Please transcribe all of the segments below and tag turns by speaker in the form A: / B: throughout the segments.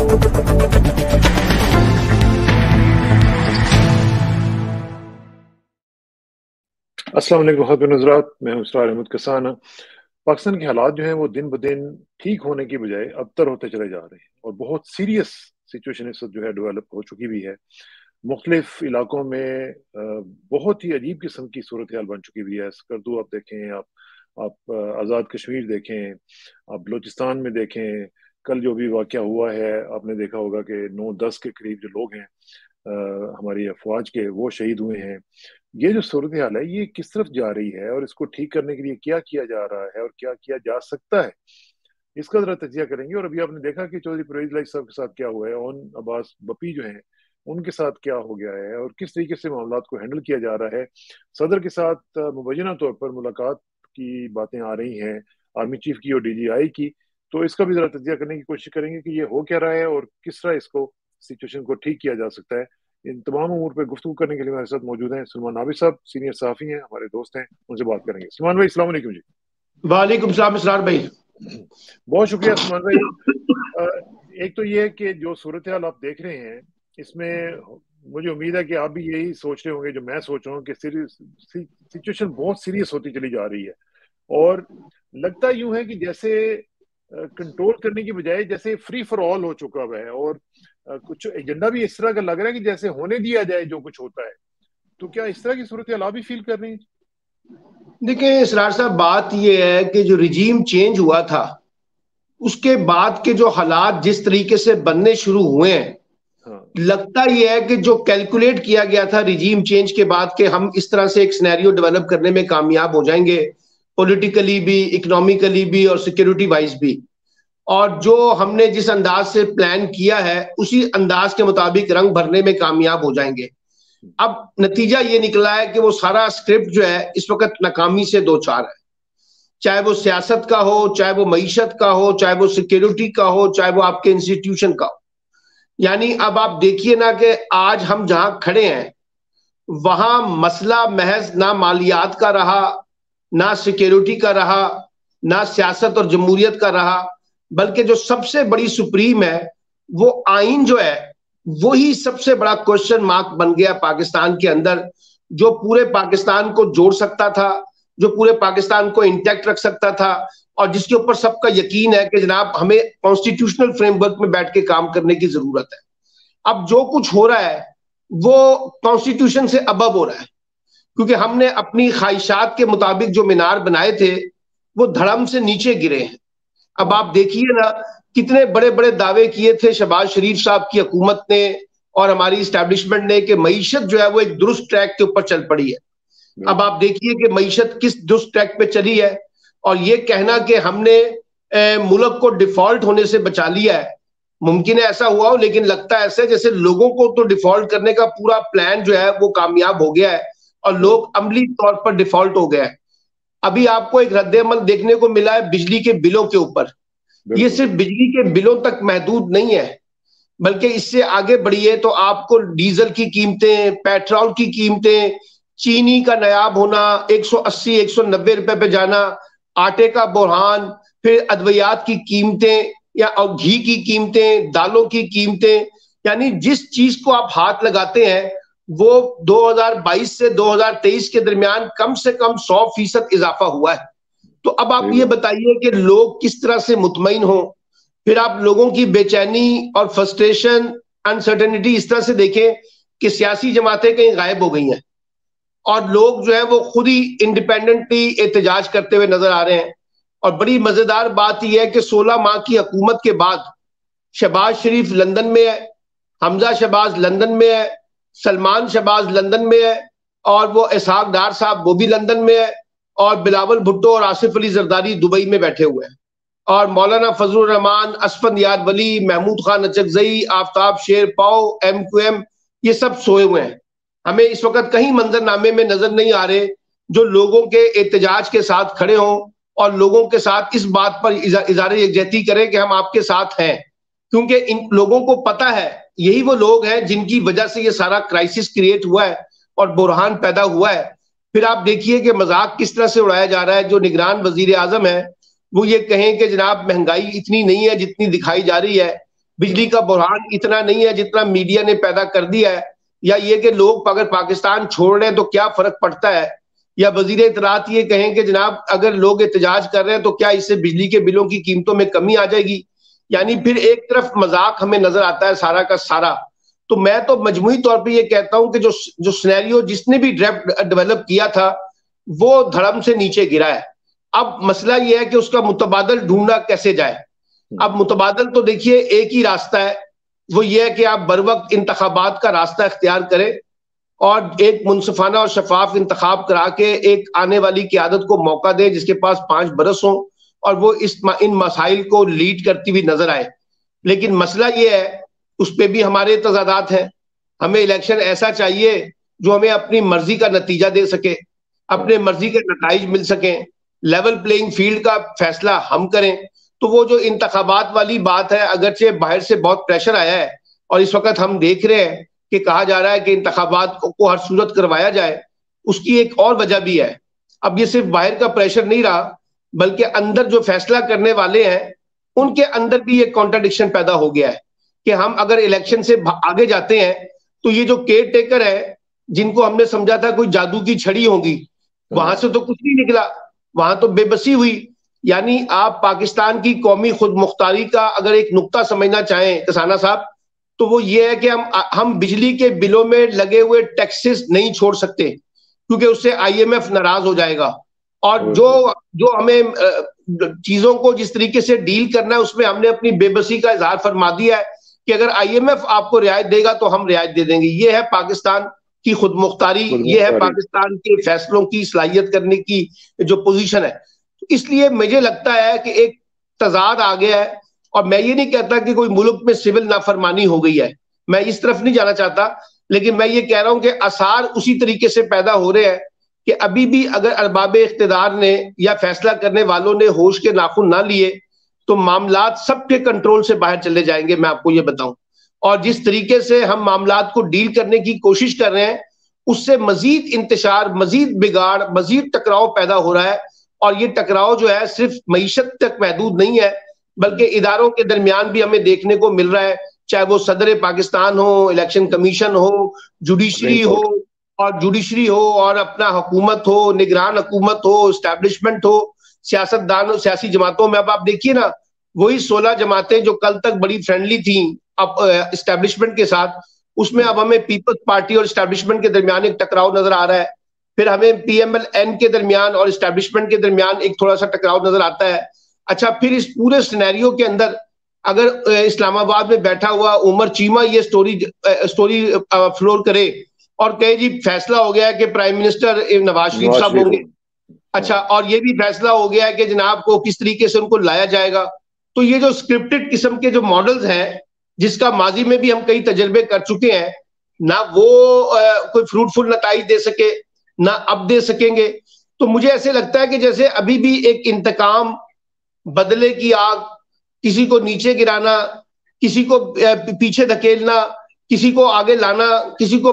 A: अस्सलाम वालेकुम ख़वातीन हज़रात, मैं हूं इसरार अहमद कसाना। पाकिस्तान के हालात जो हैं वो दिन ब दिन ठीक होने की बजाय अबतर होते चले जा रहे हैं और बहुत सीरियस सिचुएशन इस वक्त जो है डेवलप हो चुकी भी है। मुख्तलिफ इलाकों में बहुत ही अजीब किस्म की सूरत हाल बन चुकी हुई है। स्कर्दू आप देखें, आप आज़ाद कश्मीर देखें, आप बलूचिस्तान में देखें। कल जो भी वाक़या हुआ है आपने देखा होगा कि 9-10 के करीब जो लोग हैं हमारी अफवाज के, वो शहीद हुए हैं। ये जो सूरत हाल है ये किस तरफ जा रही है और इसको ठीक करने के लिए क्या किया जा रहा है और क्या किया जा सकता है, इसका जरा तजिया करेंगे। और अभी आपने देखा कि चौधरी परवेज इलाही साहब के साथ क्या हुआ है, ओन अब्बास बपी जो हैं उनके साथ क्या हो गया है और किस तरीके से मामला को हैंडल किया जा रहा है। सदर के साथ मुबैना तौर पर मुलाकात की बातें आ रही हैं, आर्मी चीफ की और DGI की। तो इसका भी जरा तजिया करने की कोशिश करेंगे कि ये हो क्या रहा है और किस तरह इसको सिचुएशन को ठीक किया जा सकता है। इन तमाम उमूर पर गुफ्तगू करने के लिए हमारे साथ मौजूद हैं सलमान नाबिद साहब, सीनियर सहाफ़ी हैं, हमारे दोस्त हैं, उनसे बात करेंगे। सलमान भाई, अस्सलाम वालेकुम जी।
B: वालेकुम सलाम इसरार भाई।
A: बहुत शुक्रिया सलमान भाई। एक तो ये है कि जो सूरत हाल आप देख रहे हैं इसमें मुझे उम्मीद है कि आप भी यही सोच रहे होंगे जो मैं सोच रहा हूँ कि सिचुएशन बहुत सीरियस होती चली जा रही है और लगता यूं है कि जैसे कंट्रोल करने की बजाय जैसे फ्री फॉर ऑल हो चुका हुआ है और कुछ एजेंडा भी इस तरह का लग रहा है कि जैसे होने दिया जाए जो कुछ होता है। तो क्या इस तरह की सूरत हाल आप भी फील कर रहे हैं?
B: देखिए इसरार साहब, बात यह है कि जो रिजीम चेंज हुआ था उसके बाद के जो हालात जिस तरीके से बनने शुरू हुए हैं, लगता यह है कि जो कैलकुलेट किया गया था रिजीम चेंज के बाद के हम इस तरह से एक सिनेरियो डेवलप करने में कामयाब हो जाएंगे, पॉलिटिकली भी, इकोनॉमिकली भी और सिक्योरिटी वाइज भी। और जो हमने जिस अंदाज से प्लान किया है उसी अंदाज के मुताबिक रंग भरने में कामयाब हो जाएंगे। अब नतीजा ये निकला है कि वो सारा स्क्रिप्ट जो है इस वक्त नाकामी से दो चार है, चाहे वो सियासत का हो, चाहे वो मईशत का हो, चाहे वो सिक्योरिटी का हो, चाहे वो आपके इंस्टीट्यूशन का हो। यानी अब आप देखिए ना कि आज हम जहां खड़े हैं वहां मसला महज ना मालियात का रहा, ना सिक्योरिटी का रहा, ना सियासत और जमहूरियत का रहा, बल्कि जो सबसे बड़ी सुप्रीम है वो आइन जो है वही सबसे बड़ा क्वेश्चन मार्क बन गया पाकिस्तान के अंदर, जो पूरे पाकिस्तान को जोड़ सकता था, जो पूरे पाकिस्तान को इंटैक्ट रख सकता था और जिसके ऊपर सबका यकीन है कि जनाब हमें कॉन्स्टिट्यूशनल फ्रेमवर्क में बैठ के काम करने की जरूरत है। अब जो कुछ हो रहा है वो कॉन्स्टिट्यूशन से अबव हो रहा है, क्योंकि हमने अपनी ख्वाहिशात के मुताबिक जो मीनार बनाए थे वो धड़म से नीचे गिरे हैं। अब आप देखिए ना, कितने बड़े बड़े दावे किए थे शहबाज शरीफ साहब की हुकूमत ने और हमारी इस्टेब्लिशमेंट ने कि मईशत जो है वो एक दुरुस्त ट्रैक के ऊपर चल पड़ी है। अब आप देखिए कि मईशत किस दुरुस्त ट्रैक पे चली है, और ये कहना कि हमने मुल्क को डिफॉल्ट होने से बचा लिया है, मुमकिन है ऐसा हुआ हो, लेकिन लगता है ऐसे जैसे लोगों को तो डिफॉल्ट करने का पूरा प्लान जो है वो कामयाब हो गया है और लोग अमली तौर पर डिफॉल्ट हो गए हैं। अभी आपको एक रद्द-ए-अमल देखने को मिला है बिजली के बिलों के ऊपर। ये सिर्फ बिजली के बिलों तक महदूद नहीं है, बल्कि इससे आगे बढ़िए तो आपको डीजल की कीमतें, पेट्रोल की कीमतें, चीनी का नायाब होना, 180-190 रुपए पे जाना, आटे का बुरहान, फिर अद्वियात की कीमतें या और घी की कीमतें, दालों की कीमतें, यानी जिस चीज को आप हाथ लगाते हैं वो 2022 से 2023 के दरमियान कम से कम 100% इजाफा हुआ है। तो अब आप ये बताइए कि लोग किस तरह से मुतमईन हो। फिर आप लोगों की बेचैनी और फ्रस्ट्रेशन, अनसर्टेनिटी इस तरह से देखें कि सियासी जमातें कहीं गायब हो गई हैं और लोग जो है वो खुद ही इंडिपेंडेंटली एहतजाज करते हुए नजर आ रहे हैं। और बड़ी मजेदार बात यह है कि 16 माह की हुकूमत के बाद शहबाज शरीफ लंदन में है, हमजा शहबाज लंदन में है, सलमान शहबाज लंदन में है और वो इसहाक डार साहब वो भी लंदन में है, और बिलावल भुट्टो और आसिफ अली जरदारी दुबई में बैठे हुए हैं, और मौलाना फजलुर रहमान, असफंदयार वली, महमूद खान अचकजई, आफ्ताब शेर पाओ, MQM, ये सब सोए हुए हैं। हमें इस वक्त कहीं मंजरनामे में नजर नहीं आ रहे जो लोगों के एहतजाज के साथ खड़े हों और लोगों के साथ इस बात पर इज़ारे यकजहती करें कि हम आपके साथ हैं, क्योंकि इन लोगों को पता है यही वो लोग हैं जिनकी वजह से ये सारा क्राइसिस क्रिएट हुआ है और बुरहान पैदा हुआ है। फिर आप देखिए कि मजाक किस तरह से उड़ाया जा रहा है। जो निगरान वजीर आजम है वो ये कहें कि जनाब महंगाई इतनी नहीं है जितनी दिखाई जा रही है, बिजली का बुरहान इतना नहीं है जितना मीडिया ने पैदा कर दिया है, या ये कि लोग अगर पाकिस्तान छोड़ रहे हैं तो क्या फर्क पड़ता है, या वजीर इत्तलात ये कहें कि जनाब अगर लोग एहतजाज कर रहे हैं तो क्या इससे बिजली के बिलों की कीमतों में कमी आ जाएगी। यानी फिर एक तरफ मजाक हमें नजर आता है सारा का सारा। तो मैं तो मजमूई तौर पे ये कहता हूं कि जो सिनेरियो जिसने भी ड्राफ्ट डेवलप किया था वो धर्म से नीचे गिरा है। अब मसला ये है कि उसका मुतबादल ढूंढना कैसे जाए। अब मुतबादल तो देखिए एक ही रास्ता है, वो ये है कि आप बर वक्त इंतखाबात का रास्ता इख्तियार करें और एक मुनसिफाना और शफाफ इंतखाब करा के एक आने वाली क़यादत को मौका दे जिसके पास 5 बरस हो और वो इन मसाइल को लीड करती हुई नजर आए। लेकिन मसला ये है, उस पर भी हमारे तजादात हैं। हमें इलेक्शन ऐसा चाहिए जो हमें अपनी मर्जी का नतीजा दे सके, अपने मर्जी के नताइज मिल सके, लेवल प्लेइंग फील्ड का फैसला हम करें। तो वो जो इंतखाबात वाली बात है, अगरचे बाहर से बहुत प्रेशर आया है और इस वक्त हम देख रहे हैं कि कहा जा रहा है कि इंतखाबात को हर सूरत करवाया जाए, उसकी एक और वजह भी है। अब ये सिर्फ बाहर का प्रेशर नहीं रहा, बल्कि अंदर जो फैसला करने वाले हैं उनके अंदर भी एक कॉन्ट्राडिक्शन पैदा हो गया है कि हम अगर इलेक्शन से आगे जाते हैं तो ये जो केयर टेकर है, जिनको हमने समझा था कोई जादू की छड़ी होगी, वहां से तो कुछ नहीं निकला, वहां तो बेबसी हुई। यानी आप पाकिस्तान की कौमी खुद मुख्तारी का अगर एक नुक्ता समझना चाहें कसाना साहब, तो वो ये है कि हम बिजली के बिलों में लगे हुए टैक्सेस नहीं छोड़ सकते क्योंकि उससे IMF नाराज हो जाएगा। और जो हमें चीजों को जिस तरीके से डील करना है उसमें हमने अपनी बेबसी का इजहार फरमा दिया है कि अगर IMF आपको रियायत देगा तो हम रियायत दे देंगे। ये है पाकिस्तान की खुद मुख्तारी, ये है पाकिस्तान के फैसलों की सलाहियत करने की जो पोजीशन है। इसलिए मुझे लगता है कि एक तजाद आ गया है। और मैं ये नहीं कहता कि कोई मुल्क में सिविल नाफरमानी हो गई है, मैं इस तरफ नहीं जाना चाहता, लेकिन मैं ये कह रहा हूं कि आसार उसी तरीके से पैदा हो रहे हैं कि अभी भी अगर अरबाब इख्तिदार ने या फैसला करने वालों ने होश के नाखून ना लिए तो मामलात सबके कंट्रोल से बाहर चले जाएंगे, मैं आपको ये बताऊं। और जिस तरीके से हम मामलात को डील करने की कोशिश कर रहे हैं उससे मजीद इंतशार, मजीद बिगाड़, मजीद टकराव पैदा हो रहा है। और ये टकराव जो है सिर्फ मईशत तक महदूद नहीं है, बल्कि इदारों के दरमियान भी हमें देखने को मिल रहा है, चाहे वो सदर पाकिस्तान हो, इलेक्शन कमीशन हो, जुडिशरी हो और अपना हुकूमत हो, निगरान हुकूमत हो, इस्टेब्लिशमेंट हो, सियासतदान हो, सियासी जमातों में। अब आप देखिए ना, वही 16 जमातें जो कल तक बड़ी फ्रेंडली थी अब इस्टेब्लिशमेंट के साथ, उसमें अब हमें पीपल्स पार्टी और इस्टेब्लिशमेंट के दरमियान एक टकराव नजर आ रहा है। फिर हमें PMLN के दरमियान और इस्टेब्लिशमेंट के दरमियान एक थोड़ा सा टकराव नजर आता है। अच्छा, फिर इस पूरे सिनेरियो के अंदर अगर इस्लामाबाद में बैठा हुआ उमर चीमा ये स्टोरी फ्लोर करे और कहे जी फैसला हो गया है कि प्राइम मिनिस्टर नवाज शरीफ साहब होंगे, अच्छा, और ये भी फैसला हो गया है कि जनाब को किस तरीके से उनको लाया जाएगा, तो ये जो स्क्रिप्टेड किस्म के जो मॉडल्स हैं जिसका माजी में भी हम कई तजर्बे कर चुके हैं, ना वो कोई फ्रूटफुल नताइज दे सके ना अब दे सकेंगे। तो मुझे ऐसे लगता है कि जैसे अभी भी एक इंतकाम, बदले की आग, किसी को नीचे गिराना, किसी को पीछे धकेलना, किसी को आगे लाना, किसी को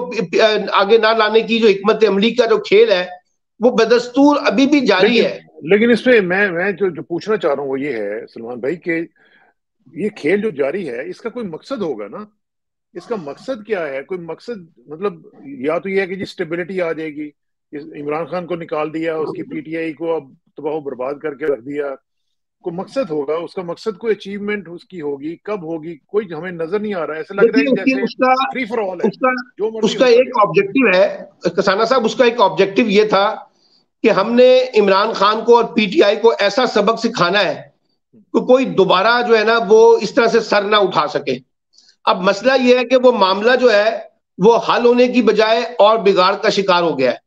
B: आगे ना लाने की जो हिकमत अमली का जो खेल है वो बदस्तूर अभी भी जारी है।
A: लेकिन इसमें मैं जो पूछना चाह रहा हूँ वो ये है सलमान भाई कि ये खेल जो जारी है इसका कोई मकसद होगा ना। इसका मकसद क्या है? कोई मकसद मतलब या तो ये है कि जी स्टेबिलिटी आ जाएगी, इमरान खान को निकाल दिया, उसकी PTI को अब तबाह बर्बाद करके रख दिया, कोई मकसद होगा, उसका मकसद कोई अचीवमेंट उसकी होगी, कब होगी कोई हमें नजर नहीं आ रहा है। ऐसा लग रहा है कि जैसे फ्री फॉर ऑल है, जो मर्जी
B: उसका एक ऑब्जेक्टिव है कसाना साहब, उसका एक ऑब्जेक्टिव ये था कि हमने इमरान खान को और PTI को ऐसा सबक सिखाना है कि कोई दोबारा जो है ना वो इस तरह से सर ना उठा सके। अब मसला यह है कि वो मामला जो है वो हल होने की बजाय और बिगाड़ का शिकार हो गया है।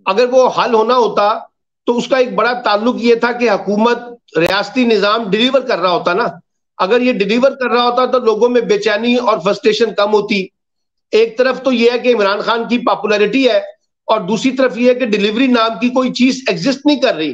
B: अगर वो हल होना होता तो उसका एक बड़ा ताल्लुक ये था कि हुकूमत, रियासती निजाम डिलीवर कर रहा होता ना। अगर ये डिलीवर कर रहा होता तो लोगों में बेचैनी और फ्रस्ट्रेशन कम होती। एक तरफ तो यह है कि इमरान खान की पॉपुलैरिटी है और दूसरी तरफ यह है कि डिलीवरी नाम की कोई चीज एग्जिस्ट नहीं कर रही,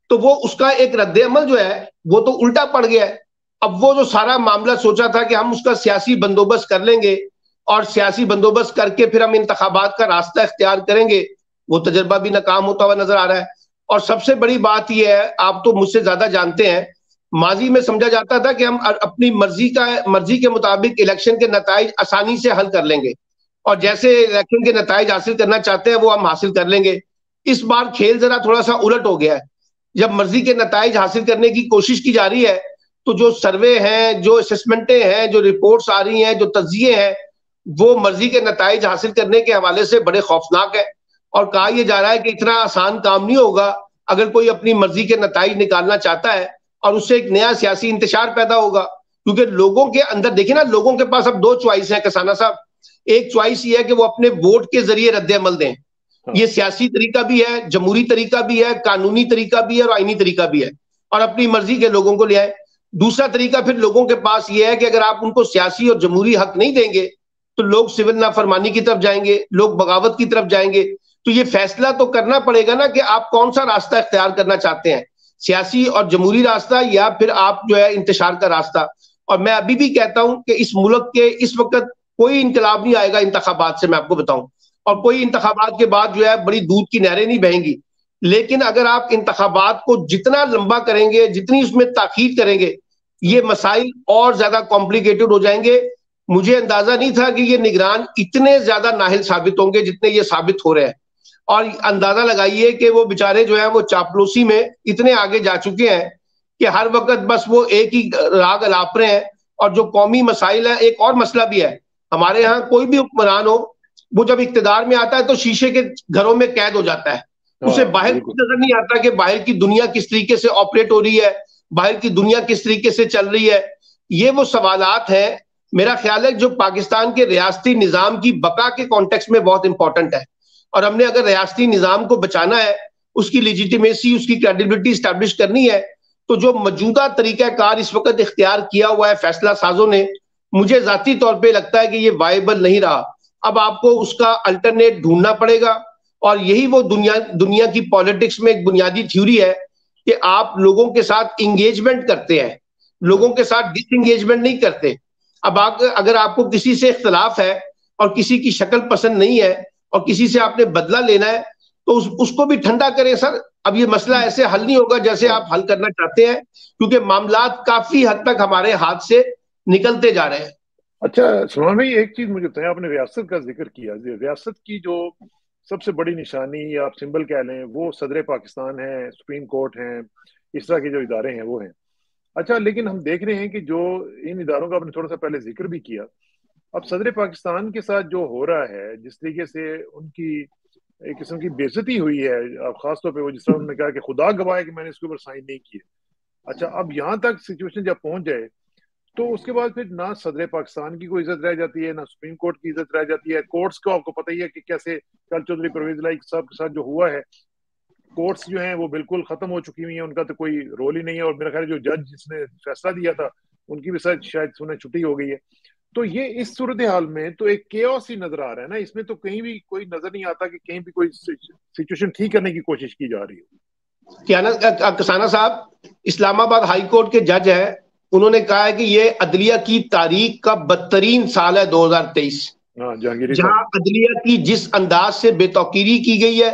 B: तो वो उसका एक रद्द अमल जो है वो तो उल्टा पड़ गया है। अब वो जो सारा मामला सोचा था कि हम उसका सियासी बंदोबस्त कर लेंगे और सियासी बंदोबस्त करके फिर हम इंतखाबात का रास्ता इख्तियार करेंगे, वो तजर्बा भी नाकाम होता हुआ नजर आ रहा है। और सबसे बड़ी बात यह है, आप तो मुझसे ज्यादा जानते हैं माजी में समझा जाता था कि हम अपनी मर्जी के मुताबिक इलेक्शन के नताइज आसानी से हल कर लेंगे, और जैसे इलेक्शन के नताइज हासिल करना चाहते हैं वो हम हासिल कर लेंगे। इस बार खेल जरा थोड़ा सा उलट हो गया है। जब मर्जी के नताइज हासिल करने की कोशिश की जा रही है तो जो सर्वे हैं, जो असेसमेंटें हैं, जो रिपोर्ट्स आ रही हैं, जो तज्जिए हैं, वो मर्जी के नताइज हासिल करने के हवाले से बड़े खौफनाक है। और कहा यह जा रहा है कि इतना आसान काम नहीं होगा अगर कोई अपनी मर्जी के नताइज निकालना चाहता है, और उससे एक नया सियासी इंतशार पैदा होगा। क्योंकि लोगों के अंदर देखिए ना, लोगों के पास अब दो चॉइस है कसाना साहब। एक चॉइस ये है कि वो अपने वोट के जरिए रद्द अमल दें, ये सियासी तरीका भी है, जमहूरी तरीका भी है, कानूनी तरीका भी है और आईनी तरीका भी है, और अपनी मर्जी के लोगों को ले आए। दूसरा तरीका फिर लोगों के पास ये है कि अगर आप उनको सियासी और जमहूरी हक नहीं देंगे तो लोग सिविल नाफरमानी की तरफ जाएंगे, लोग बगावत की तरफ जाएंगे। तो ये फैसला तो करना पड़ेगा ना कि आप कौन सा रास्ता इख्तियार करना चाहते हैं, सियासी और जमहूरी रास्ता या फिर आप जो है इंतशार का रास्ता। और मैं अभी भी कहता हूं कि इस मुल्क के इस वक्त कोई इंकलाब नहीं आएगा इंतखाबात से, मैं आपको बताऊं, और कोई इंतखाबात के बाद जो है बड़ी दूध की नहरें नहीं बहेंगी। लेकिन अगर आप इंतखाबात को जितना लंबा करेंगे, जितनी उसमें ताखीर करेंगे, ये मसाइल और ज्यादा कॉम्प्लिकेटेड हो जाएंगे। मुझे अंदाजा नहीं था कि ये निगरान इतने ज्यादा नाहिल साबित होंगे जितने ये साबित हो रहे हैं। और अंदाजा लगाइए कि वो बेचारे जो है वो चापलूसी में इतने आगे जा चुके हैं कि हर वक्त बस वो एक ही राग अलाप रहे हैं। और जो कौमी मसाइल है, एक और मसला भी है हमारे यहाँ, कोई भी हुक्मरान हो वो जब इक्तदार में आता है तो शीशे के घरों में कैद हो जाता है। उसे बाहर नजर नहीं आता कि बाहर की दुनिया किस तरीके से ऑपरेट हो रही है, बाहर की दुनिया किस तरीके से चल रही है। ये वो सवालात हैं, मेरा ख्याल है जो पाकिस्तान के रियासती निजाम की बका के कॉन्टेक्स्ट में बहुत इंपॉर्टेंट है। और हमने अगर रियासती निजाम को बचाना है, उसकी लेजिटिमेसी, उसकी क्रेडिबिलिटी स्टैब्लिश करनी है, तो जो मौजूदा तरीकाकार इस वक्त इख्तियार किया हुआ है फैसला साजों ने, मुझे जाती तौर पर लगता है कि ये वायबल नहीं रहा। अब आपको उसका अल्टरनेट ढूंढना पड़ेगा। और यही वो दुनिया की पॉलिटिक्स में एक बुनियादी थ्योरी है कि आप लोगों के साथ इंगेजमेंट करते हैं, लोगों के साथ डिसएंगेजमेंट नहीं करते। अब अगर आपको किसी से इख्तलाफ है और किसी की शक्ल पसंद नहीं है और किसी से आपने बदला लेना है तो उसको भी ठंडा करें सर। अब ये मसला ऐसे हल नहीं होगा जैसे आप हल करना चाहते हैं, क्योंकि मामलात काफी हद तक हमारे हाथ से निकलते जा रहे हैं।
A: अच्छा सलमान भाई, एक चीज मुझे बताया, आपने रियासत का जिक्र किया। रियासत की जो सबसे बड़ी निशानी या आप सिंबल कह लें, वो सदर पाकिस्तान है, सुप्रीम कोर्ट है, इस तरह के जो इदारे हैं वो हैं। अच्छा, लेकिन हम देख रहे हैं कि जो इन इदारों का आपने थोड़ा सा पहले जिक्र भी किया, अब सदर पाकिस्तान के साथ जो हो रहा है, जिस तरीके से उनकी एक किस्म की बेइज्जती हुई है, अब खासतौर पे वो जिस तरह उन्होंने कहा कि खुदा गवाह है कि मैंने इसके ऊपर साइन नहीं किए। अच्छा, अब यहाँ तक सिचुएशन जब पहुंच जाए तो उसके बाद फिर ना सदर पाकिस्तान की कोई इज्जत रह जाती है, ना सुप्रीम कोर्ट की इज्जत रह जाती है। कोर्ट्स को आपको पता ही है कि कैसे कल चौधरी परवेज लाई साहब के साथ जो हुआ है, कोर्ट्स जो हैं वो बिल्कुल खत्म हो चुकी हुई हैं, उनका तो कोई रोल ही नहीं है। और मेरा ख्याल है जो जज जिसने फैसला दिया था उनकी भी शायद सुने छुट्टी हो गई है। तो ये इस सूरत हाल में तो एक केओस ही नजर आ रहा है ना, इसमें तो कहीं भी कोई नजर नहीं आता कि कहीं भी कोई सिचुएशन ठीक करने की कोशिश की जा रही है।
B: क्या ना कसाना साहब, इस्लामाबाद हाई कोर्ट के जज है, उन्होंने कहा है कि ये अदलिया की तारीख का बदतरीन साल है 2023, जहां अदलिया की जिस अंदाज से बेतौकीरी की गई है,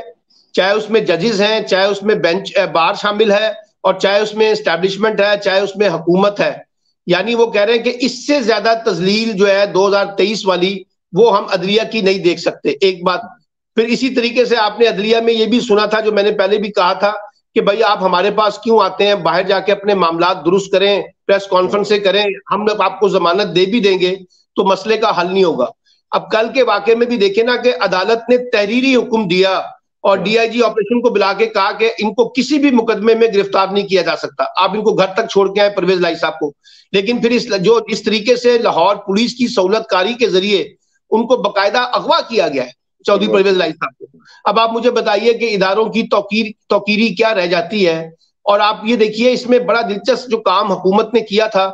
B: चाहे उसमें जजेस हैं, चाहे उसमें बेंच बार शामिल है, और चाहे उसमें एस्टैब्लिशमेंट है, चाहे उसमें हुकूमत है। यानी वो कह रहे हैं कि इससे ज्यादा तजलील जो है 2023 वाली, वो हम अदलिया की नहीं देख सकते। एक बात। फिर इसी तरीके से आपने अदलिया में ये भी सुना था, जो मैंने पहले भी कहा था, कि भाई आप हमारे पास क्यों आते हैं, बाहर जाके अपने मामला दुरुस्त करें, प्रेस कॉन्फ्रेंस से करें, हम आपको जमानत दे भी देंगे तो मसले का हल नहीं होगा। अब कल के वाकये में भी देखे ना कि अदालत ने तहरीरी हुक्म दिया और डीआईजी ऑपरेशन को बुला के कहा कि इनको किसी भी मुकदमे में गिरफ्तार नहीं किया जा सकता, आप इनको घर तक छोड़ के आए परवेज लाई साहब को। लेकिन फिर इस तरीके से लाहौर पुलिस की सहूलतकारी के जरिए उनको बाकायदा अगवा किया गया है चौधरी परवेज लाई साहब को। अब आप मुझे बताइए कि इदारों की तौकीरी क्या रह जाती है। और आप ये देखिए, इसमें बड़ा दिलचस्प जो काम हुकूमत ने किया था,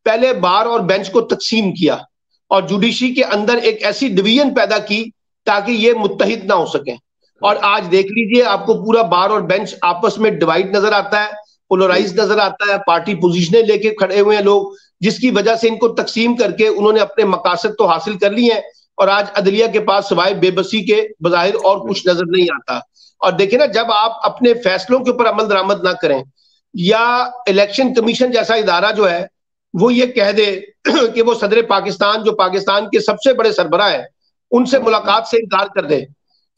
B: पहले बार और बेंच को तकसीम किया और जुडिशरी के अंदर एक ऐसी डिवीजन पैदा की ताकि ये मुत्तहिद ना हो सके। और आज देख लीजिए, आपको पूरा बार और बेंच आपस में डिवाइड नजर आता है, पोलराइज नजर आता है, पार्टी पोजीशनें लेके खड़े हुए हैं लोग, जिसकी वजह से इनको तकसीम करके उन्होंने अपने मकासद तो हासिल कर लिए हैं। और आज अदलिया के पास सिवाय बेबसी के बज़ाहिर और कुछ नजर नहीं आता। और देखिए ना, जब आप अपने फैसलों के ऊपर अमल दरामद ना करें, या इलेक्शन कमीशन जैसा इदारा जो है वो ये कह दे कि वो सदर पाकिस्तान, जो पाकिस्तान के सबसे बड़े सरबराह है, उनसे मुलाकात से इनकार कर दे,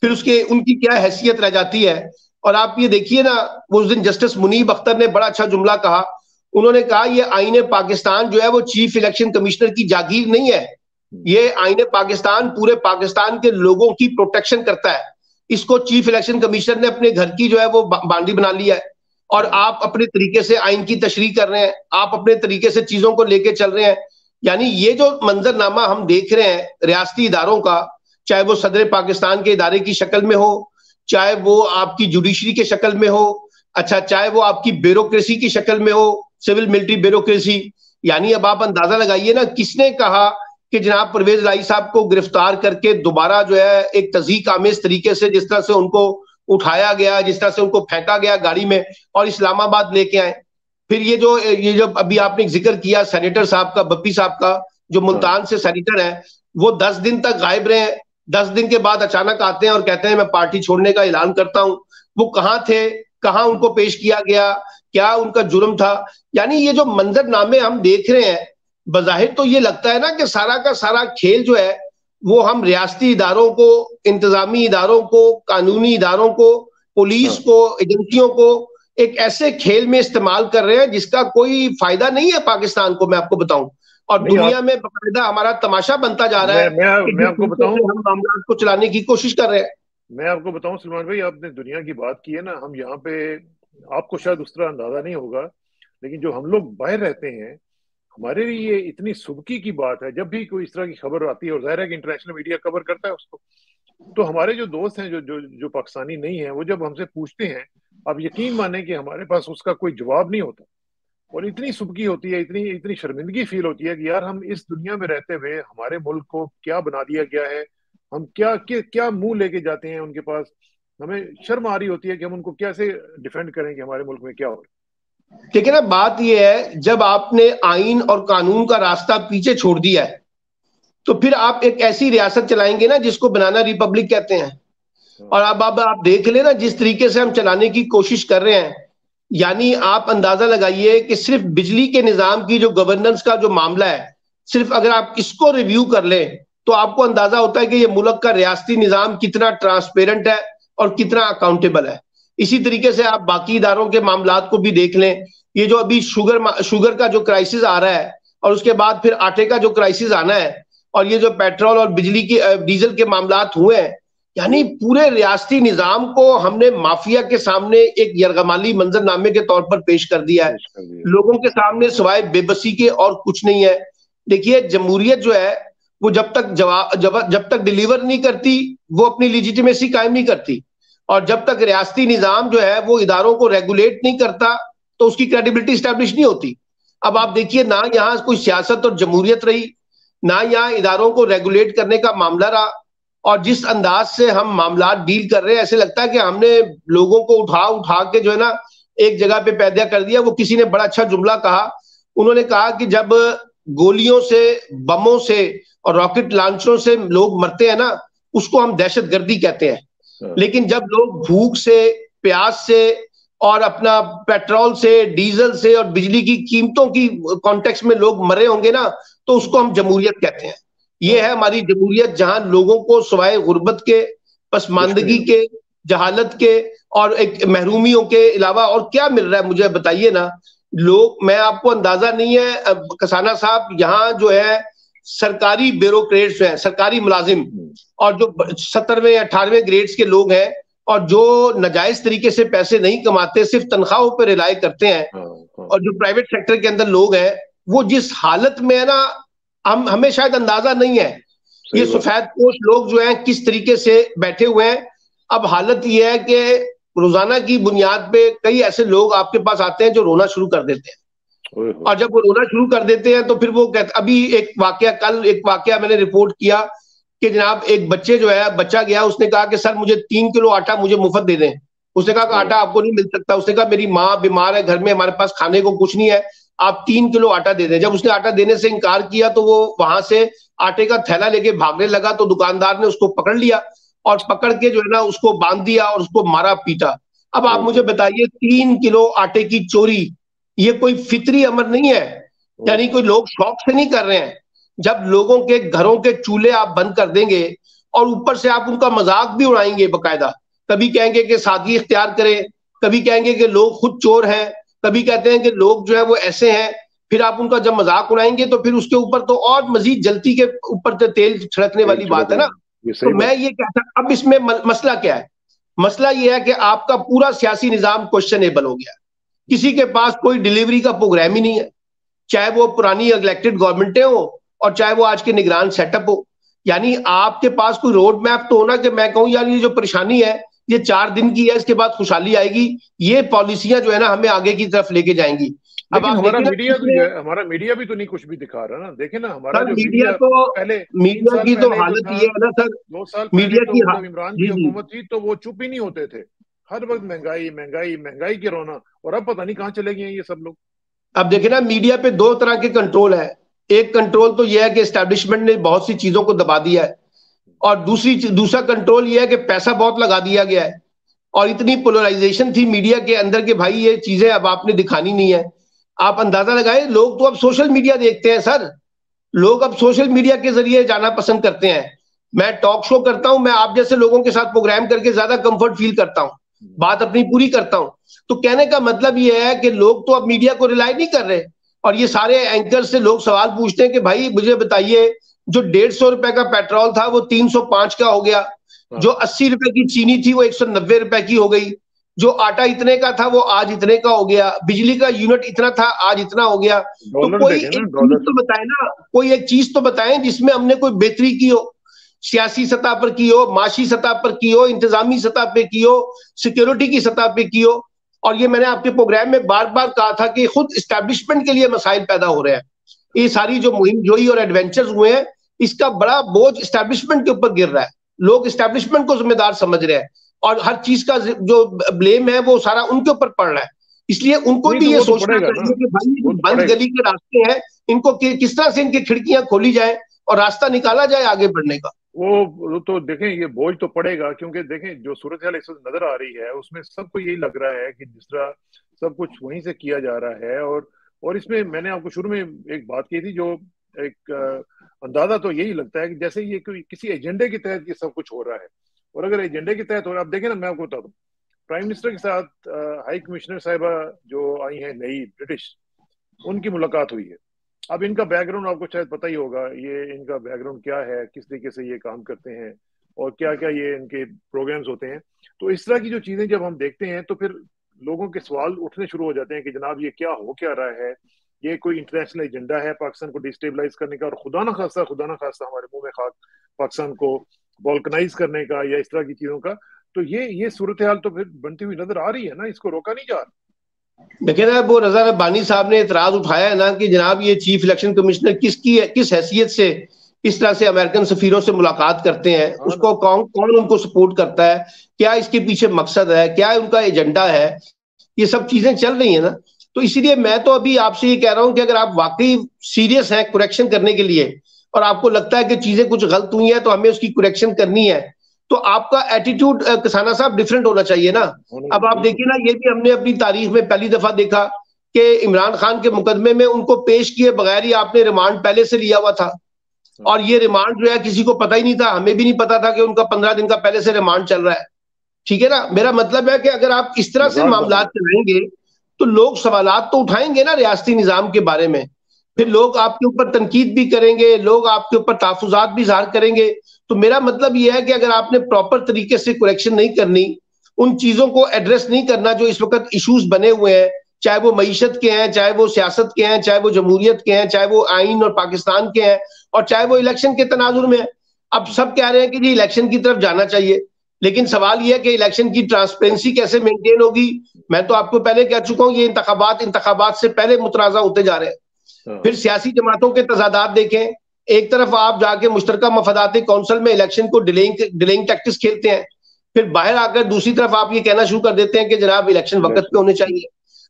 B: फिर उसके उनकी क्या हैसियत रह जाती है। और आप ये देखिए ना, उस दिन जस्टिस मुनीब अख्तर ने बड़ा अच्छा जुमला कहा। उन्होंने कहा ये आईने पाकिस्तान जो है वो चीफ इलेक्शन कमिश्नर की जागीर नहीं है, ये आईने पाकिस्तान पूरे पाकिस्तान के लोगों की प्रोटेक्शन करता है। इसको चीफ इलेक्शन कमिश्नर ने अपने घर की जो है वो बाउंड्री बना लिया है, और आप अपने तरीके से आइन की तशरीह कर रहे हैं, आप अपने तरीके से चीजों को लेके चल रहे हैं। यानी ये जो मंजरनामा हम देख रहे हैं रियासती इदारों का, चाहे वो सदर पाकिस्तान के इदारे की शक्ल में हो, चाहे वो आपकी जुडिशरी के शक्ल में हो, अच्छा चाहे वो आपकी ब्यूरोक्रेसी की शक्ल में हो, सिविल मिलिट्री ब्यूरोक्रेसी। यानी अब आप अंदाजा लगाइए ना, किसने कहा कि जनाब परवेज लाई साहब को गिरफ्तार करके दोबारा जो है एक तज़ीक आमेज तरीके से जिस तरह से उनको उठाया गया, जिस तरह से उनको फेंका गया गाड़ी में और इस्लामाबाद लेके आए। फिर ये जो अभी आपने जिक्र किया सेनेटर साहब का, बप्पी साहब का, जो मुल्तान से सेनेटर है, वो 10 दिन तक गायब रहे। 10 दिन के बाद अचानक आते हैं और कहते हैं मैं पार्टी छोड़ने का ऐलान करता हूं। वो कहाँ थे, कहाँ उनको पेश किया गया, क्या उनका जुर्म था? यानी ये जो मंजरनामे हम देख रहे हैं, बज़ाहिर तो ये लगता है ना कि सारा का सारा खेल जो है वो हम रियासती इदारों को, इंतजामी इदारों को, कानूनी इदारों को, पुलिस को, एजेंसियों को एक ऐसे खेल में इस्तेमाल कर रहे हैं जिसका कोई फायदा नहीं है पाकिस्तान को, मैं आपको बताऊं। और दुनिया में बाकायदा हमारा तमाशा बनता जा रहा है।
A: मैं आपको बताऊं,
B: हम मामला को चलाने की कोशिश कर रहे हैं।
A: मैं आपको बताऊं सलमान भाई, आपने दुनिया की बात की है ना, हम यहाँ पे, आपको शायद उस तरह अंदाजा नहीं होगा, लेकिन जो हम लोग बाहर रहते हैं, हमारे लिए ये इतनी सुबकी की बात है। जब भी कोई इस तरह की खबर आती है, और जाहिर है कि इंटरनेशनल मीडिया कवर करता है उसको, तो हमारे जो दोस्त हैं, जो जो जो पाकिस्तानी नहीं है, वो जब हमसे पूछते हैं, आप यकीन माने कि हमारे पास उसका कोई जवाब नहीं होता। और इतनी सुबकी होती है, इतनी इतनी शर्मिंदगी फील होती है कि यार हम इस दुनिया में रहते हुए हमारे मुल्क को क्या बना दिया गया है, हम क्या मुंह लेके जाते हैं उनके पास। हमें शर्म आ रही होती है कि हम उनको कैसे डिफेंड करें कि हमारे मुल्क में क्या हो रहा है।
B: ठीक है ना, बात यह है जब आपने आइन और कानून का रास्ता पीछे छोड़ दिया है, तो फिर आप एक ऐसी रियासत चलाएंगे ना जिसको बनाना रिपब्लिक कहते हैं। और अब आप देख लेना जिस तरीके से हम चलाने की कोशिश कर रहे हैं, यानी आप अंदाजा लगाइए कि सिर्फ बिजली के निजाम की जो गवर्नेंस का जो मामला है, सिर्फ अगर आप इसको रिव्यू कर लें तो आपको अंदाजा होता है कि ये मुल्क का रियासती निजाम कितना ट्रांसपेरेंट है और कितना अकाउंटेबल है। इसी तरीके से आप बाकी इदारों के मामलात को भी देख लें। ये जो अभी शुगर का जो क्राइसिस आ रहा है, और उसके बाद फिर आटे का जो क्राइसिस आना है, और ये जो पेट्रोल और बिजली की डीजल के मामलात हुए हैं, यानी पूरे रियासती निजाम को हमने माफिया के सामने एक यरगमाली मंजरनामे के तौर पर पेश कर दिया है। लोगों के सामने सिवाय बेबसी के और कुछ नहीं है। देखिए, जमहूरियत जो है वो जब तक डिलीवर नहीं करती, वो अपनी लिजिटिमेसी कायम नहीं करती। और जब तक रियासती निजाम जो है वो इदारों को रेगुलेट नहीं करता, तो उसकी क्रेडिबिलिटी स्टैब्लिश नहीं होती। अब आप देखिए ना, यहाँ कोई सियासत और जमहूरियत रही, ना यहाँ इदारों को रेगुलेट करने का मामला रहा। और जिस अंदाज से हम मामला डील कर रहे हैं, ऐसे लगता है कि हमने लोगों को उठा उठा के जो है ना एक जगह पे पैदा कर दिया। वो किसी ने बड़ा अच्छा जुमला कहा, उन्होंने कहा कि जब गोलियों से, बमों से और रॉकेट लॉन्चरों से लोग मरते हैं ना, उसको हम दहशतगर्दी कहते हैं। लेकिन जब लोग भूख से, प्यास से और अपना पेट्रोल से, डीजल से और बिजली की कीमतों की कॉन्टेक्स्ट में लोग मरे होंगे ना, तो उसको हम जमहूरियत कहते हैं। ये है हमारी जमहूरियत, जहां लोगों को सिवाय गुर्बत के, पसमानदगी के, जहालत के और एक महरूमियों के अलावा और क्या मिल रहा है, मुझे बताइए ना। लोग, मैं आपको अंदाजा नहीं है कसाना साहब, यहाँ जो है सरकारी ब्यूरोक्रेट्स हैं, सरकारी मुलाजिम, और जो 17वें 18वें ग्रेड्स के लोग हैं, और जो नाजायज तरीके से पैसे नहीं कमाते, सिर्फ तनख्वाहों पर रिलाई करते हैं, और जो प्राइवेट सेक्टर के अंदर लोग हैं, वो जिस हालत में है ना, हमें शायद अंदाजा नहीं है ये सफेद पोश लोग जो हैं किस तरीके से बैठे हुए हैं। अब हालत ये है कि रोजाना की बुनियाद पे कई ऐसे लोग आपके पास आते हैं जो रोना शुरू कर देते हैं, और जब वो रोना शुरू कर देते हैं तो फिर वो कहते, अभी कल एक वाकया मैंने रिपोर्ट किया कि जनाब एक बच्चा गया, उसने कहा कि सर मुझे 3 किलो आटा मुझे मुफ्त दे दें। उसने कहा कि आटा आपको नहीं मिल सकता। उसने कहा मेरी माँ बीमार है, घर में हमारे पास खाने को कुछ नहीं है, आप 3 किलो आटा दे दें। जब उसने आटा देने से इनकार किया तो वो वहां से आटे का थैला लेके भागने लगा, तो दुकानदार ने उसको पकड़ लिया और पकड़ के जो है ना उसको बांध दिया और उसको मारा पीटा। अब आप मुझे बताइए 3 किलो आटे की चोरी, ये कोई फितरी अमर नहीं है? यानी कोई लोग शौक से नहीं कर रहे हैं। जब लोगों के घरों के चूल्हे आप बंद कर देंगे और ऊपर से आप उनका मजाक भी उड़ाएंगे बकायदा, कभी कहेंगे कि सादगी इख्तियार करें, कभी कहेंगे कि लोग खुद चोर हैं, कभी कहते हैं कि लोग जो है वो ऐसे हैं, फिर आप उनका जब मजाक उड़ाएंगे तो फिर उसके ऊपर तो और मजीद जल्ती के ऊपर से तेल छिड़कने वाली बात है ना। तो मैं ये कहता, अब इसमें मसला क्या है? मसला ये है कि आपका पूरा सियासी निजाम क्वेश्चनेबल हो गया। किसी के पास कोई डिलीवरी का प्रोग्राम ही नहीं है, चाहे वो पुरानी इलेक्टेड गवर्नमेंटें हो और चाहे वो आज के निगरान सेटअप हो। यानी आपके पास कोई रोड मैप तो होना कि मैं कहूं यार ये जो परेशानी है ये 4 दिन की है, इसके बाद खुशहाली आएगी, ये पॉलिसियां जो है ना हमें आगे की तरफ लेके जाएंगी।
A: अब हमारा मीडिया भी जो है, हमारा मीडिया भी तो नहीं कुछ भी दिखा रहा ना। देखे ना हमारा जो मीडिया
B: तो
A: पहले
B: मीडिया की तो हालत ये है ना सर,
A: 2 साल
B: मीडिया
A: पहले
B: की
A: तो जब इमरान की हुकूमत थी तो वो चुप ही नहीं होते थे, हर वक्त महंगाई महंगाई महंगाई की रोना, और अब पता नहीं कहाँ चले गए ये सब लोग।
B: अब देखे ना मीडिया पे 2 तरह के कंट्रोल है। एक कंट्रोल तो यह है कि एस्टेब्लिशमेंट ने बहुत सी चीजों को दबा दिया है, और दूसरा कंट्रोल यह है कि पैसा बहुत लगा दिया गया है और इतनी पोलराइजेशन थी मीडिया के अंदर कि भाई ये चीजें अब आपने दिखानी नहीं है। आप अंदाजा लगाएं, लोग तो अब सोशल मीडिया देखते हैं सर, लोग अब सोशल मीडिया के जरिए जाना पसंद करते हैं। मैं टॉक शो करता हूं, मैं आप जैसे लोगों के साथ प्रोग्राम करके ज्यादा कंफर्ट फील करता हूं, बात अपनी पूरी करता हूं। तो कहने का मतलब यह है कि लोग तो अब मीडिया को रिलाई नहीं कर रहे, और ये सारे एंकर से लोग सवाल पूछते हैं कि भाई मुझे बताइए, जो 150 रुपए का पेट्रोल था वो 305 का हो गया, जो 80 रुपए की चीनी थी वो 190 रुपए की हो गई, जो आटा इतने का था वो आज इतने का हो गया, बिजली का यूनिट इतना था आज इतना हो गया। तो कोई एक चीज तो बताए ना, कोई एक चीज तो बताएं जिसमें हमने कोई बेहतरी की हो, सियासी सतह पर की हो, माशी सतह पर की हो, इंतजामी सतह पे की हो, सिक्योरिटी की सतह पे की हो। और ये मैंने आपके प्रोग्राम में बार बार कहा था कि खुद इस्टेब्लिशमेंट के लिए मसाइल पैदा हो रहे हैं। ये सारी जो मुहिम जोई और एडवेंचर्स हुए हैं, इसका बड़ा बोझ इस्टेब्लिशमेंट के ऊपर गिर रहा है, लोग इस्टेब्लिशमेंट को जिम्मेदार समझ रहे हैं और हर चीज का जो ब्लेम है वो सारा उनके ऊपर पड़ रहा है। इसलिए उनको भी ये सोचना चाहिए कि भाई बंद गली के रास्ते हैं, इनको किस तरह से इनकी खिड़कियां खोली जाए और रास्ता निकाला जाए आगे बढ़ने का।
A: वो तो देखें, ये बोझ तो पड़ेगा, क्योंकि देखें जो सूरत हाल इस वक्त नजर आ रही है उसमें सबको यही लग रहा है कि जिस तरह सब कुछ वहीं से किया जा रहा है। और इसमें मैंने आपको शुरू में एक बात की थी, जो एक अंदाजा तो यही लगता है कि जैसे ये कोई किसी एजेंडे के तहत ये सब कुछ हो रहा है। और अगर एजेंडे के तहत हो रहा है, अब देखें ना, मैं आपको बता दूं, प्राइम मिनिस्टर के साथ हाई कमिश्नर साहिबा जो आई हैं नई ब्रिटिश, उनकी मुलाकात हुई है। अब इनका बैकग्राउंड आपको शायद पता ही होगा, ये इनका बैकग्राउंड क्या है, किस तरीके से ये काम करते हैं और क्या क्या ये इनके प्रोग्राम्स होते हैं। तो इस तरह की जो चीजें जब हम देखते हैं तो फिर लोगों के सवाल उठने शुरू हो जाते हैं कि जनाब ये क्या हो क्या रहा है, ये कोई इंटरनेशनल एजेंडा है पाकिस्तान को डिस्टेबलाइज करने का, और खुदा ना खास्ता हमारे मुंह में खाक पाकिस्तान को बॉल्कनाइज करने का, या इस तरह की चीजों का। तो ये सूरत हाल तो फिर बनती हुई नजर आ रही है ना, इसको रोका नहीं जा रहा।
B: देखिए ना, वो रजा रब्बानी साहब ने इतराज उठाया है ना कि जनाब ये चीफ इलेक्शन कमिश्नर किस हैसियत से इस तरह से अमेरिकन सफीरों से मुलाकात करते हैं, उसको कौन कौन उनको सपोर्ट करता है, क्या इसके पीछे मकसद है, क्या उनका एजेंडा है, ये सब चीजें चल रही है ना। तो इसीलिए मैं तो अभी आपसे ये कह रहा हूं कि अगर आप वाकई सीरियस हैं करेक्शन करने के लिए और आपको लगता है कि चीजें कुछ गलत हुई हैं तो हमें उसकी करेक्शन करनी है, तो आपका एटीट्यूड कसाना साहब डिफरेंट होना चाहिए ना। अब आप देखिए ना, ये भी हमने अपनी तारीख में पहली दफा देखा कि इमरान खान के मुकदमे में उनको पेश किए बगैर ही आपने रिमांड पहले से लिया हुआ था, और ये रिमांड जो है किसी को पता ही नहीं था, हमें भी नहीं पता था कि उनका 15 दिन का पहले से रिमांड चल रहा है। ठीक है ना, मेरा मतलब है कि अगर आप इस तरह से मामला चलाएंगे तो लोग सवालात तो उठाएंगे ना रियासती निजाम के बारे में, फिर लोग आपके ऊपर तनकीद भी करेंगे, लोग आपके ऊपर तहफुजात भी ज़ाहिर करेंगे। तो मेरा मतलब यह है कि अगर आपने प्रॉपर तरीके से करेक्शन नहीं करनी, उन चीजों को एड्रेस नहीं करना जो इस वक्त इश्यूज बने हुए हैं, चाहे वो मईशत के हैं, चाहे वो सियासत के हैं, चाहे वो जमहूरियत के हैं, चाहे वो आइन और पाकिस्तान के हैं, और चाहे वो इलेक्शन के तनाजुर में है। अब सब कह रहे हैं कि जी इलेक्शन की तरफ जाना चाहिए, लेकिन सवाल यह है कि इलेक्शन की ट्रांसपेरेंसी कैसे मेंटेन होगी। मैं तो आपको पहले कह चुका हूं, ये इंतखाबात से पहले मुतराजा होते जा रहे हैं। फिर सियासी जमातों के तजादात देखें, एक तरफ आप जाके मुश्तरका मफादाती काउंसिल में इलेक्शन को डिलेइंग टैक्टिक्स खेलते हैं, फिर बाहर आकर दूसरी तरफ आप ये कहना शुरू कर देते हैं कि जनाब इलेक्शन वक्त पे होने चाहिए।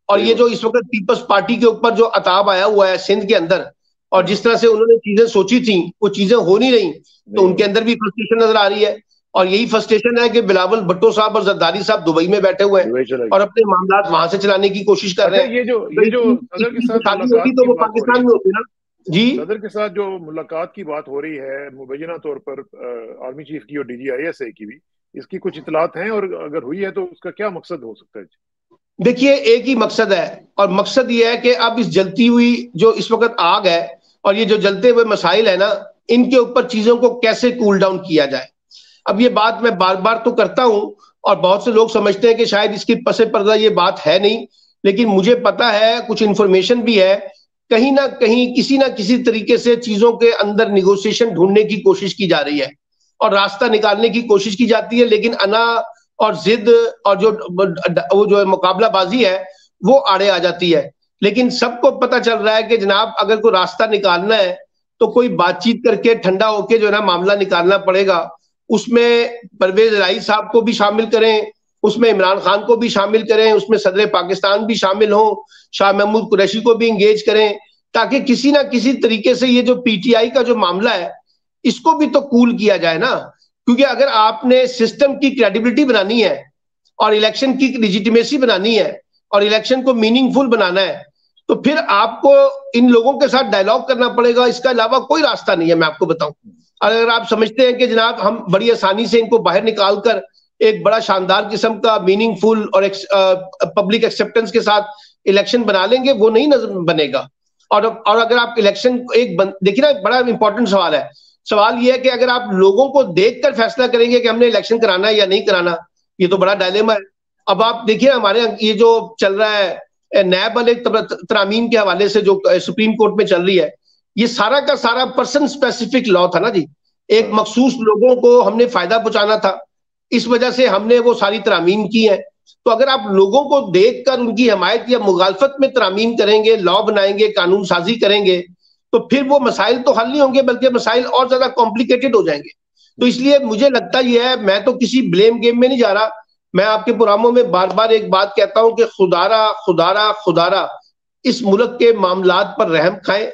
B: और ये जो इस वक्त पीपल्स पार्टी के ऊपर जो अताब आया हुआ है सिंध के अंदर, और जिस तरह से उन्होंने चीजें सोची थी वो चीजें हो नहीं रही, तो उनके अंदर भी फ्रस्ट्रेशन नजर आ रही है। और यही फ्रस्ट्रेशन है कि बिलावल भुट्टो साहब और जरदारी साहब दुबई में बैठे हुए हैं और अपने मामला वहां से चलाने की कोशिश कर रहे हैं।
A: ये जो सदर के साथ
B: होती तो वो पाकिस्तान में होती ना जी।
A: सदर के साथ जो मुलाकात की बात हो रही है मुबैना तौर पर आर्मी चीफ की और DGISA की भी, इसकी कुछ इतलात हैं, और अगर हुई है तो उसका क्या मकसद हो सकता है?
B: देखिए एक ही मकसद है, और मकसद ये है कि अब इस जलती हुई जो इस वक्त आग है और ये जो जलते हुए मसाइल है ना, इनके ऊपर चीजों को कैसे कूल डाउन किया जाए। अब ये बात मैं बार बार तो करता हूं और बहुत से लोग समझते हैं कि शायद इसकी पसे पर्दा ये बात है नहीं, लेकिन मुझे पता है, कुछ इंफॉर्मेशन भी है, कहीं ना कहीं किसी ना किसी तरीके से चीजों के अंदर निगोशिएशन ढूंढने की कोशिश की जा रही है और रास्ता निकालने की कोशिश की जाती है, लेकिन अना और जिद और वो जो मुकाबलाबाजी है वो आड़े आ जाती है। लेकिन सबको पता चल रहा है कि जनाब अगर कोई रास्ता निकालना है तो कोई बातचीत करके ठंडा होके जो है ना मामला निकालना पड़ेगा। उसमें परवेज इलाही साहब को भी शामिल करें, उसमें इमरान खान को भी शामिल करें, उसमें सदर पाकिस्तान भी शामिल हो, शाह महमूद कुरैशी को भी इंगेज करें, ताकि किसी ना किसी तरीके से ये जो PTI का जो मामला है इसको भी तो कूल किया जाए ना। क्योंकि अगर आपने सिस्टम की क्रेडिबिलिटी बनानी है और इलेक्शन की लेजिटिमेसी बनानी है और इलेक्शन को मीनिंगफुल बनाना है तो फिर आपको इन लोगों के साथ डायलॉग करना पड़ेगा, इसका अलावा कोई रास्ता नहीं है। मैं आपको बताऊं, अगर आप समझते हैं कि जनाब हम बड़ी आसानी से इनको बाहर निकालकर एक बड़ा शानदार किस्म का मीनिंगफुल और पब्लिक एक्सेप्टेंस के साथ इलेक्शन बना लेंगे, वो नहीं बनेगा। और अगर आप इलेक्शन देखिए ना, बड़ा इंपॉर्टेंट सवाल है। सवाल यह है कि अगर आप लोगों को देखकर फैसला करेंगे कि हमने इलेक्शन कराना है या नहीं कराना, ये तो बड़ा डायलेमा है। अब आप देखिए हमारे ये जो चल रहा है नैब वाले तरामीम के हवाले से जो सुप्रीम कोर्ट में चल रही है, ये सारा का सारा पर्सन स्पेसिफिक लॉ था ना जी। एक मखसूस लोगों को हमने फायदा पहुंचाना था, इस वजह से हमने वो सारी तरामीम की है। तो अगर आप लोगों को देखकर उनकी हमायत या मुखालफत में तरामीम करेंगे, लॉ बनाएंगे, कानून साजी करेंगे, तो फिर वो मसाइल तो हल नहीं होंगे बल्कि मसाइल और ज्यादा कॉम्प्लिकेटेड हो जाएंगे। तो इसलिए मुझे लगता यह है, मैं तो किसी ब्लेम गेम में नहीं जा रहा। मैं आपके प्रोग्रामों में बार बार एक बात कहता हूं कि खुदारा खुदारा खुदारा इस मुल्क के मामलात पर रहम खाएं,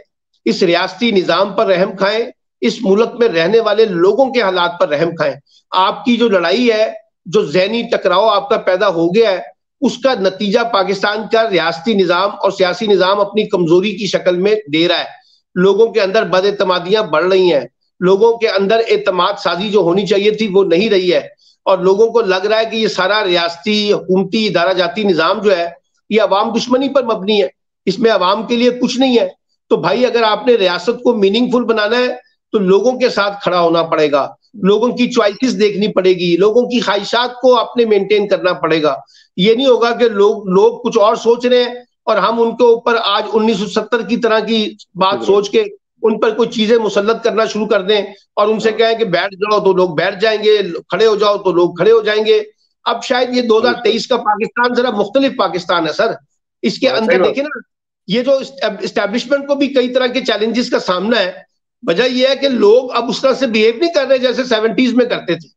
B: इस रियासती निजाम पर रहम खाएं, इस मुल्क में रहने वाले लोगों के हालात पर रहम खाएं। आपकी जो लड़ाई है, जो ज़हनी टकराव आपका पैदा हो गया है, उसका नतीजा पाकिस्तान का रियासती निजाम और सियासी निजाम अपनी कमजोरी की शक्ल में दे रहा है। लोगों के अंदर बदएतमादियां बढ़ रही हैं, लोगों के अंदर एतमाद साजी जो होनी चाहिए थी वो नहीं रही है, और लोगों को लग रहा है कि ये सारा रियासती हुकूमती इदारा जाती निजाम जो है ये अवाम दुश्मनी पर मबनी है, इसमें अवाम के लिए कुछ नहीं है। तो भाई अगर आपने रियासत को मीनिंगफुल बनाना है तो लोगों के साथ खड़ा होना पड़ेगा, लोगों की चॉइसेस देखनी पड़ेगी, लोगों की ख्वाहिशात को आपने मेंटेन करना पड़ेगा। ये नहीं होगा कि लोग कुछ और सोच रहे हैं और हम उनके ऊपर आज 1970 की तरह की बात सोच के उन पर कुछ चीजें मुसल्लत करना शुरू कर दें और उनसे कहें कि बैठ जाओ तो लोग बैठ जाएंगे, खड़े हो जाओ तो लोग खड़े हो जाएंगे। अब शायद ये 2023 का पाकिस्तान जरा मुख्तलिफ पाकिस्तान है सर। इसके अंदर देखिए ना, ये जो इस्टेब्लिशमेंट को भी कई तरह के चैलेंजेस का सामना है। वजह यह है कि लोग अब उस तरह से बिहेव नहीं कर रहे जैसे 70s में करते थे।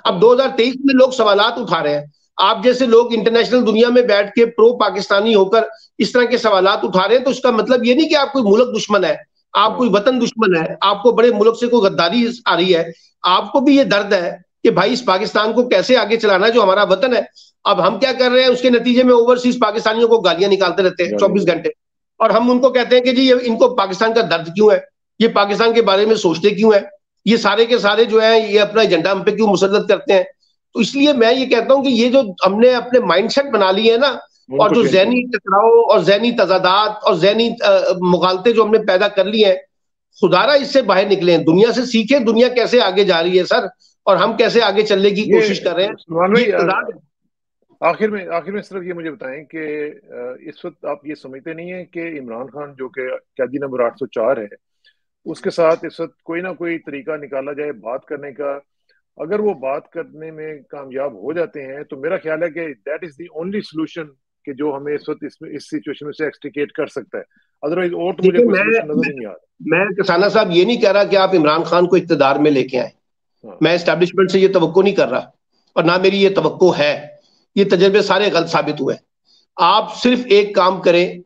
B: अब 2023 में लोग सवालात उठा रहे हैं। आप जैसे लोग इंटरनेशनल दुनिया में बैठ के प्रो पाकिस्तानी होकर इस तरह के सवालात उठा रहे हैं, तो इसका मतलब ये नहीं कि आप कोई मुल्क दुश्मन है, आप कोई वतन दुश्मन है, आपको बड़े मुल्क से कोई गद्दारी आ रही है। आपको भी ये दर्द है कि भाई इस पाकिस्तान को कैसे आगे चलाना है जो हमारा वतन है। अब हम क्या कर रहे हैं, उसके नतीजे में ओवरसीज पाकिस्तानियों को गालियां निकालते रहते हैं 24 घंटे, और हम उनको कहते हैं कि जी इनको पाकिस्तान का दर्द क्यों है, ये पाकिस्तान के बारे में सोचते क्यों है, ये सारे के सारे जो है ये अपना एजेंडा हम पे क्यों मुसल्लत करते हैं। तो इसलिए मैं ये कहता हूं कि ये जो हमने अपने माइंडसेट बना लिए है ना, और जो ज़हनी टकराव और ज़हनी तजादात और ज़हनी मुगालते जो हमने पैदा कर लिए हैं, खुदारा इससे बाहर निकले, दुनिया से सीखे, दुनिया कैसे आगे जा रही है सर, और हम कैसे आगे चलने की कोशिश कर रहे हैं।
A: आखिर में सिर्फ ये मुझे बताएं कि इस वक्त आप ये समझते नहीं है कि इमरान खान जो कि कैदी नंबर 804 है, उसके साथ इस वक्त कोई ना कोई तरीका निकाला जाए बात करने का। अगर वो बात करने में कामयाब हो जाते हैं तो मेरा ख्याल है कि that is the only solution कि जो हमें इस वक्त इस सिचुएशन में से एक्सट्रिकेट कर सकता है। अदरवाइज और तो मुझे कोई सोल्यूशन नजर नहीं आ रहा।
B: मैं किसाना साहब ये नहीं कह रहा कि आप इमरान खान को इख्तिदार में लेके आए, मैं एस्टेब्लिशमेंट से ये तवक्को नहीं कर रहा और ना मेरी ये तवक्को है। ये तजर्बे सारे गलत साबित हुए। आप सिर्फ एक काम करें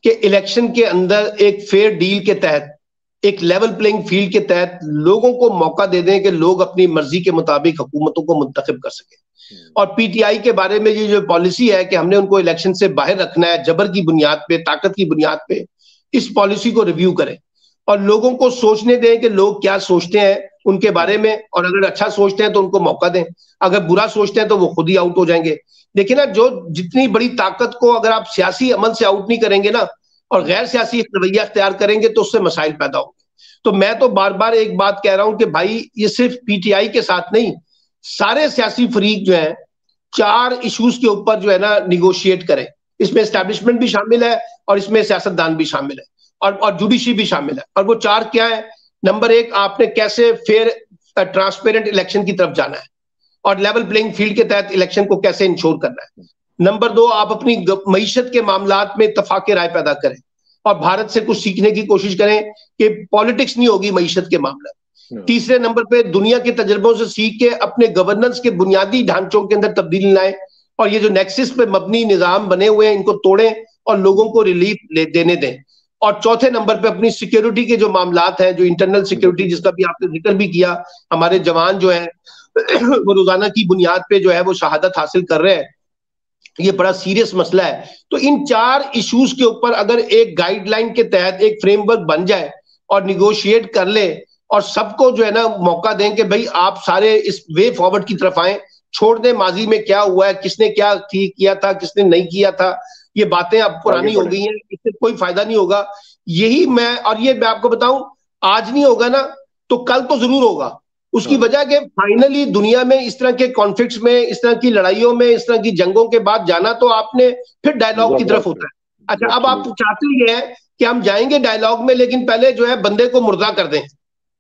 B: कि इलेक्शन के अंदर एक फेयर डील के तहत एक लेवल प्लेइंग फील्ड के तहत लोगों को मौका दे दें कि लोग अपनी मर्जी के मुताबिक हुकूमतों को मुंतखब कर सकें। और पीटीआई के बारे में ये जो पॉलिसी है कि हमने उनको इलेक्शन से बाहर रखना है जबर की बुनियाद पे, ताकत की बुनियाद पे, इस पॉलिसी को रिव्यू करें और लोगों को सोचने दें कि लोग क्या सोचते हैं उनके बारे में, और अगर अच्छा सोचते हैं तो उनको मौका दें, अगर बुरा सोचते हैं तो वो खुद ही आउट हो जाएंगे। देखिए ना, जो जितनी बड़ी ताकत को अगर आप सियासी अमल से आउट नहीं करेंगे ना और गैर सियासी रवैया अख्तियार करेंगे तो उससे मसाइल पैदा होंगे। तो मैं तो बार बार एक बात कह रहा हूं कि भाई ये सिर्फ पीटीआई के साथ नहीं, सारे सियासी फरीक जो है 4 इश्यूज के ऊपर जो है ना निगोशिएट करें। इसमें एस्टैब्लिशमेंट भी शामिल है और इसमें सियासतदान भी शामिल है और जुडिशरी भी शामिल है। और वो 4 क्या है? नंबर 1, आपने कैसे फेयर ट्रांसपेरेंट इलेक्शन की तरफ जाना है और लेवल प्लेइंग फील्ड के तहत इलेक्शन को कैसे इंश्योर करना है। नंबर 2, आप अपनी मईशत के मामलात में इत्तफाक राय पैदा करें और भारत से कुछ सीखने की कोशिश करें कि पॉलिटिक्स नहीं होगी मईशत के मामले। तीसरे नंबर पे, दुनिया के तजर्बों से सीख के अपने गवर्नेंस के बुनियादी ढांचों के अंदर तब्दीली लाएं और ये जो नेक्सिस पे मबनी निजाम बने हुए हैं इनको तोड़ें और लोगों को रिलीफ देने दें। और चौथे नंबर पे, अपनी सिक्योरिटी के जो मामलात हैं, जो इंटरनल सिक्योरिटी जिसका भी आपने जिक्र भी किया, हमारे जवान जो है वो रोजाना की बुनियाद पे जो है वो शहादत हासिल कर रहे हैं, ये बड़ा सीरियस मसला है। तो इन 4 इश्यूज के ऊपर अगर एक गाइडलाइन के तहत एक फ्रेमवर्क बन जाए और निगोशिएट कर ले और सबको जो है ना मौका दें कि भाई आप सारे इस वे फॉरवर्ड की तरफ आए, छोड़ दें माजी में क्या हुआ है, किसने क्या ठीक किया था, किसने नहीं किया था, ये बातें अब पुरानी हो गई हैं, इससे कोई फायदा नहीं होगा। यही मैं आपको बताऊं, आज नहीं होगा ना तो कल तो जरूर होगा। उसकी वजह के फाइनली दुनिया में इस तरह के कॉन्फ्लिक्ट्स में, इस तरह की लड़ाइयों में, इस तरह की जंगों के बाद जाना तो आपने फिर डायलॉग की तरफ होता है। अच्छा, अब आप चाहते ये है कि हम जाएंगे डायलॉग में लेकिन पहले जो है बंदे को मुर्दा कर दें,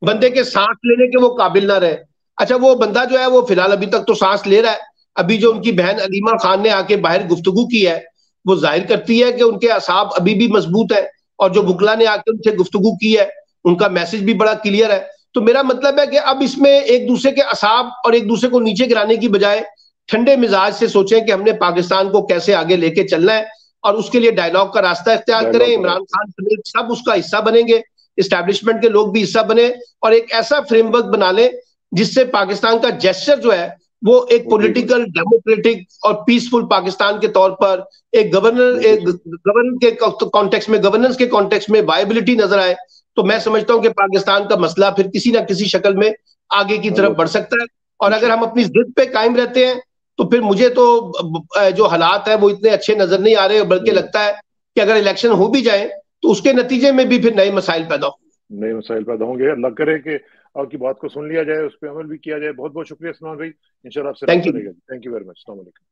B: बंदे के सांस लेने के वो काबिल ना रहे। अच्छा, वो बंदा जो है वो फिलहाल अभी तक तो सांस ले रहा है। अभी जो उनकी बहन अलीमा खान ने आके बाहर गुफ्तगू की है वो जाहिर करती है कि उनके असाब अभी भी मजबूत है, और जो बुकला ने आके उनसे गुफ्तगू की है उनका मैसेज भी बड़ा क्लियर है। तो मेरा मतलब है कि अब इसमें एक दूसरे के असाब और एक दूसरे को नीचे गिराने की बजाय ठंडे मिजाज से सोचें कि हमने पाकिस्तान को कैसे आगे लेके चलना है और उसके लिए डायलॉग का रास्ता इख्तियार करें। इमरान खान समेत सब उसका हिस्सा बनेंगे, इस्टेब्लिशमेंट के लोग भी हिस्सा बने और एक ऐसा फ्रेमवर्क बना लें जिससे पाकिस्तान का जेस्चर जो है वो एक पॉलिटिकल, डेमोक्रेटिक और पीसफुल पाकिस्तान के तौर पर एक गवर्नर के कॉन्टेक्स्ट में, गवर्नेंस के कॉन्टेक्स्ट में वायबिलिटी नजर आए। तो मैं समझता हूं कि पाकिस्तान का मसला फिर किसी ना किसी शक्ल में आगे की तरफ बढ़ सकता है। और अगर हम अपनी जिद पे कायम रहते हैं तो फिर मुझे तो जो हालात है वो इतने अच्छे नजर नहीं आ रहे, बल्कि लगता है कि अगर इलेक्शन हो भी जाए तो उसके नतीजे में भी फिर नए मसाइल पैदा
A: होंगे। अल्लाह करे कि आपकी बात को सुन लिया जाए, उस पर अमल भी किया जाए। बहुत बहुत शुक्रिया सलमान भाई, इंशाल्लाह आपसे
B: थैंक यू
A: वेरी मच। अस्सलाम वालेकुम।